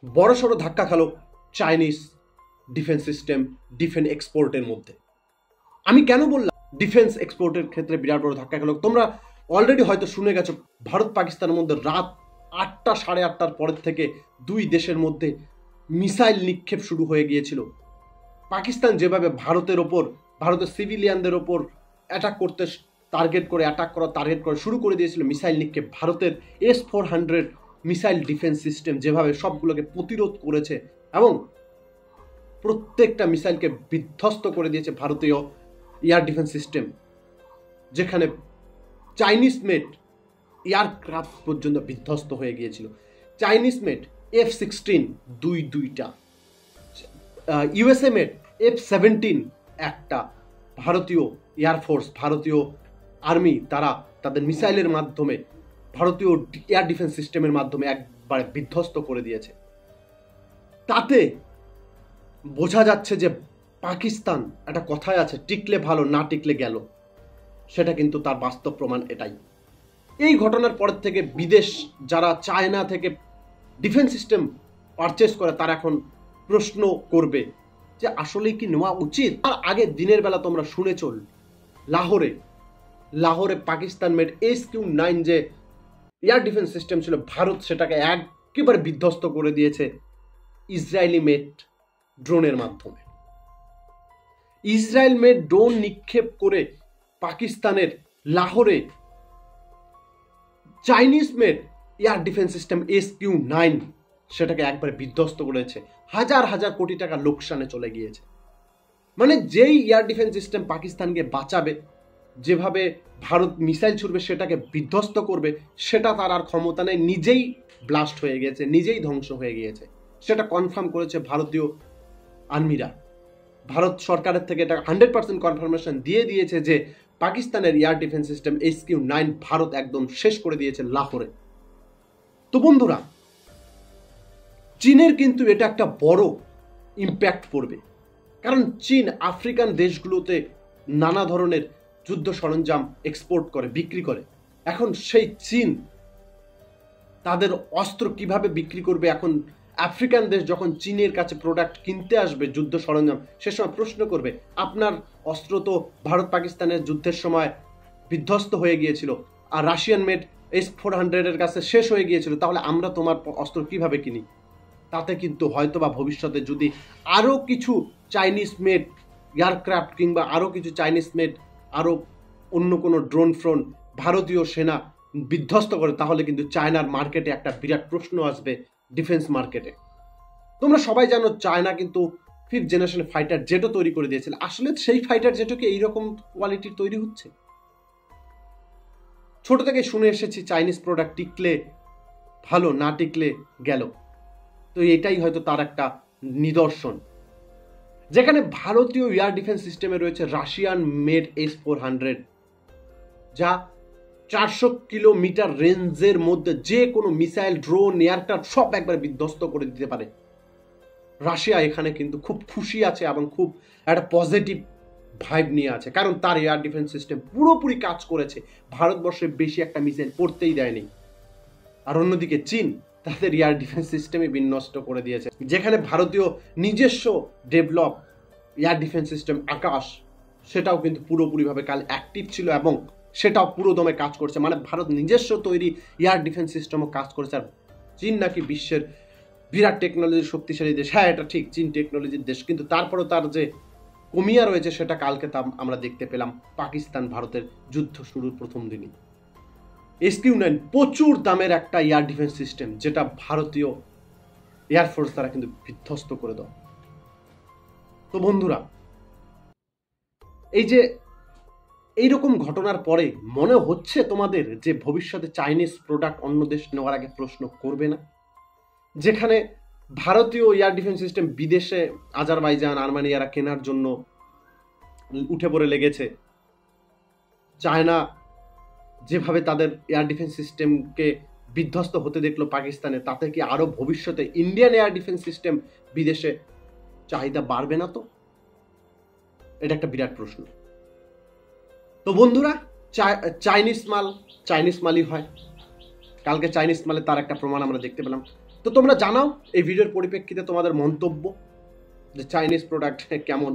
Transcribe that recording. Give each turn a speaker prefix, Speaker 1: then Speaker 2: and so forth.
Speaker 1: বড়সড় ধাক্কা খেলো চাইনিজ ডিফেন্স সিস্টেম, ডিফেন্স এক্সপোর্টের মধ্যে। আমি কেন বললাম ডিফেন্স এক্সপোর্টের ক্ষেত্রে বিরাট বড় ধাক্কা খেলো? তোমরা অলরেডি হয়তো শুনে গেছো, ভারত পাকিস্তানের মধ্যে রাত 8টা সাড়ে 8টার পরের থেকে দুই দেশের মধ্যে মিসাইল নিক্ষেপ শুরু হয়ে গিয়েছিল। পাকিস্তান যেভাবে ভারতের সিভিলিয়ানদের ওপর অ্যাটাক করা শুরু করে দিয়েছিল মিসাইল নিক্ষেপ, ভারতের S-400 মিসাইল ডিফেন্স সিস্টেম যেভাবে সবগুলোকে প্রতিরোধ করেছে এবং প্রত্যেকটা মিসাইলকে বিধ্বস্ত করে দিয়েছে ভারতীয় এয়ার ডিফেন্স সিস্টেম, যেখানে চাইনিজ মেড এয়ারক্রাফট পর্যন্ত বিধ্বস্ত হয়ে গিয়েছিল। চাইনিজ মেড F-16 দুইটা, ইউএসএ মেড F-17 একটা, ভারতীয় এয়ারফোর্স, ভারতীয় আর্মি তারা তাদের মিসাইলের মাধ্যমে ভারতীয় এয়ার ডিফেন্স সিস্টেমের মাধ্যমে একবারে বিধ্বস্ত করে দিয়েছে। তাতে বোঝা যাচ্ছে যে পাকিস্তান, একটা কথায় আছে, টিকলে ভালো না টিকলে গেল, সেটা কিন্তু তার বাস্তব প্রমাণ এটাই। এই ঘটনার পর থেকে বিদেশ যারা চায়না থেকে ডিফেন্স সিস্টেম পারচেস করে তারা এখন প্রশ্ন করবে যে আসলে কি নেওয়া উচিত। আর আগে দিনের বেলা তোমরা শুনেছ লাহোরে পাকিস্তান মেড HQ-9 যে এয়ার ডিফেন্স সিস্টেম ছিল, ভারত সেটাকে একেবারে বিধ্বস্ত করে দিয়েছে ইসরায়েলি মেড ড্রোনের মাধ্যমে। ইসরায়েল মেড ড্রোন নিক্ষেপ করে পাকিস্তানের লাহোরে Chinese made air defence system HQ-9 সেটাকে একবারে বিধ্বস্ত করেছে, হাজার হাজার কোটি টাকা লোকসানে চলে গিয়েছে। মানে যেই এয়ার ডিফেন্স সিস্টেম পাকিস্তানকে বাঁচাবে, যেভাবে ভারত মিসাইল ছুড়বে সেটাকে বিধ্বস্ত করবে, সেটা তার আর ক্ষমতা নেই, নিজেই ব্লাস্ট হয়ে গিয়েছে, নিজেই ধ্বংস হয়ে গিয়েছে। সেটা কনফার্ম করেছে ভারতীয় আর্মিরা। ভারত সরকারের থেকে এটা 100% কনফার্মেশন দিয়ে দিয়েছে যে পাকিস্তানের air defence system HQ-9 Bharat একদম শেষ করে দিয়েছে লাহোরে। তো বন্ধুরা, চীনের কিন্তু এটা একটা বড় ইম্প্যাক্ট পড়বে, কারণ চীন আফ্রিকান দেশগুলোতে নানা ধরনের যুদ্ধ সরঞ্জাম এক্সপোর্ট করে, বিক্রি করে। এখন সেই চীন তাদের অস্ত্র কিভাবে বিক্রি করবে? এখন আফ্রিকান দেশ যখন চীনের কাছে প্রোডাক্ট কিনতে আসবে, যুদ্ধ সরঞ্জাম, সে সময় প্রশ্ন করবে, আপনার অস্ত্র তো ভারত পাকিস্তানের যুদ্ধের সময় বিধ্বস্ত হয়ে গিয়েছিল, আর রাশিয়ান মেড S-400 এর কাছে শেষ হয়ে গিয়েছিল, তাহলে আমরা তোমার অস্ত্র কিভাবে কিনি? তাতে কিন্তু হয়তোবা ভবিষ্যতে যদি আরও কিছু চাইনিজ মেড এয়ারক্রাফট কিংবা আরও কিছু চাইনিজ মেড আরও অন্য কোনো ড্রোন ফ্রোন ভারতীয় সেনা বিধ্বস্ত করে, তাহলে কিন্তু চায়নার মার্কেটে একটা বিরাট প্রশ্ন আসবে, ডিফেন্স মার্কেটে। তোমরা সবাই জানো চায়না কিন্তু 5th জেনারেশন ফাইটার জেটও তৈরি করে দিয়েছিল। আসলে সেই ফাইটার জেটও কি এইরকম কোয়ালিটির তৈরি হচ্ছে? ছোট থেকে শুনে এসেছি চাইনিজ প্রোডাক্ট টিকলে ভালো, না টিকলে গেল। তো এটাই হয়তো তার একটা নিদর্শন, যেখানে ভারতীয় এয়ার ডিফেন্স সিস্টেমে রয়েছে রাশিয়ান মেড S-400, যা 400 কিলোমিটার রেঞ্জের মধ্যে যে কোনো মিসাইল, ড্রোন, এয়ারক্রাফট সব একবার বিধ্বস্ত করে দিতে পারে। রাশিয়া এখানে কিন্তু খুব খুশি আছে এবং খুব একটা পজিটিভ ভাইব নিয়ে আছে, কারণ তার এয়ার ডিফেন্স সিস্টেম পুরোপুরি কাজ করেছে, ভারতবর্ষে বেশি একটা মিসাইল পড়তেই দেয়নি। আর অন্যদিকে চীন তাদের এয়ার ডিফেন্স সিস্টেমে বিনষ্ট করে দিয়েছে, যেখানে ভারতীয় নিজস্ব ডেভেলপ এয়ার ডিফেন্স সিস্টেম আকাশ, সেটাও কিন্তু পুরোপুরিভাবে কাল অ্যাক্টিভ ছিল এবং সেটাও পুরো দমে কাজ করছে। মানে ভারত নিজস্ব তৈরি এয়ার ডিফেন্স সিস্টেমও কাজ করেছে। আর চীন নাকি বিশ্বের বিরাট টেকনোলজির শক্তিশালী দেশ। হ্যাঁ, এটা ঠিক, চীন টেকনোলজির দেশ, কিন্তু তারপরেও তার যে কমিয়া রয়েছে সেটা কালকে তা আমরা দেখতে পেলাম পাকিস্তান ভারতের যুদ্ধ শুরুর প্রথম দিনই। HQ-9 প্রচুর দামের একটা এয়ার ডিফেন্স সিস্টেম, যেটা ভারতীয় এয়ারফোর্স দ্বারা কিন্তু বিধ্বস্ত করে দেয়। তো বন্ধুরা, এই যে এইরকম ঘটনার পরে মনে হচ্ছে তোমাদের যে ভবিষ্যতে চাইনিজ প্রোডাক্ট অন্য দেশ নেওয়ার আগে প্রশ্ন করবে না? যেখানে ভারতীয় এয়ার ডিফেন্স সিস্টেম বিদেশে আজারবাইজান, আর্মেনিয়ারা কেনার জন্য উঠে পড়ে লেগেছে, চায়না যেভাবে তাদের এয়ার ডিফেন্স সিস্টেমকে বিধ্বস্ত হতে দেখলো পাকিস্তানে, তাতে কি আরো ভবিষ্যতে ইন্ডিয়ান এয়ার ডিফেন্স সিস্টেম বিদেশে চাহিদা বাড়বে না? তো এটা একটা বিরাট প্রশ্ন। তো বন্ধুরা, চাইনিজ মালই হয়। কালকে চাইনিজ মালে তার একটা প্রমাণ আমরা দেখতে পেলাম। তো তোমরা জানাও এই ভিডিওর পরিপ্রেক্ষিতে তোমাদের মন্তব্য যে চাইনিজ প্রোডাক্ট কেমন।